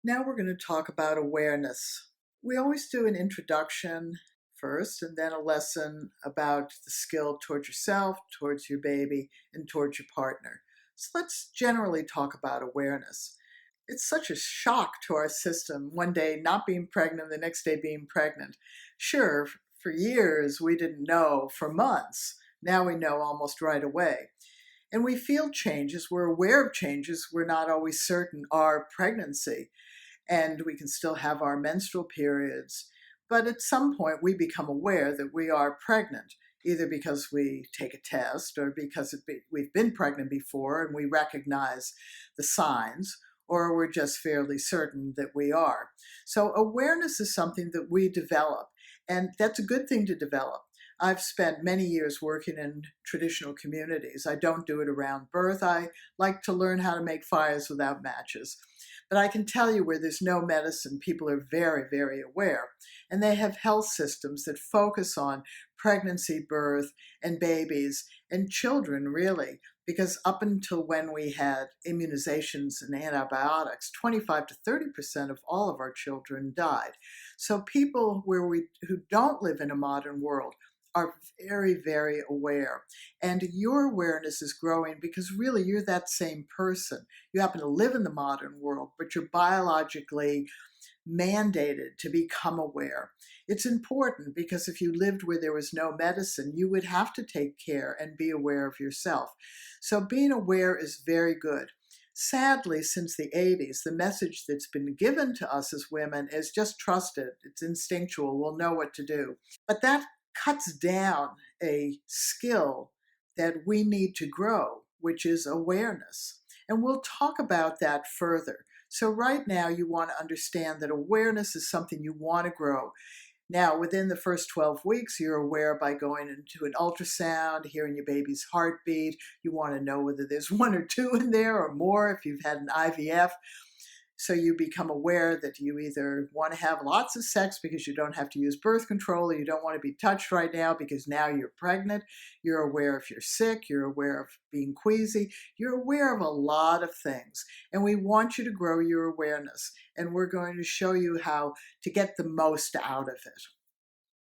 Now we're going to talk about awareness. We always do an introduction first and then a lesson about the skill towards yourself, towards your baby, and towards your partner. So let's generally talk about awareness. It's such a shock to our system, one day not being pregnant, the next day being pregnant. Sure, for years we didn't know, for months. Now we know almost right away. And we feel changes, we're aware of changes, we're not always certain our pregnancy, and we can still have our menstrual periods. But at some point, we become aware that we are pregnant, either because we take a test or because we've been pregnant before and we recognize the signs, or we're just fairly certain that we are. So awareness is something that we develop, and that's a good thing to develop. I've spent many years working in traditional communities. I don't do it around birth. I like to learn how to make fires without matches. But I can tell you where there's no medicine, people are very, very aware. And they have health systems that focus on pregnancy, birth, and babies, and children, really. Because up until when we had immunizations and antibiotics, 25 to 30% of all of our children died. So people who don't live in a modern world are very, very aware. And your awareness is growing because really you're that same person. You happen to live in the modern world, but you're biologically mandated to become aware. It's important because if you lived where there was no medicine, you would have to take care and be aware of yourself. So being aware is very good. Sadly, since the 80s, the message that's been given to us as women is just trust it. It's instinctual. We'll know what to do. But that cuts down a skill that we need to grow, which is awareness. And we'll talk about that further. So right now you want to understand that awareness is something you want to grow. Now, within the first 12 weeks, you're aware by going into an ultrasound, hearing your baby's heartbeat. You want to know whether there's one or two in there or more if you've had an IVF. So you become aware that you either want to have lots of sex because you don't have to use birth control, or you don't want to be touched right now because now you're pregnant. You're aware if you're sick. You're aware of being queasy. You're aware of a lot of things. And we want you to grow your awareness. And we're going to show you how to get the most out of it.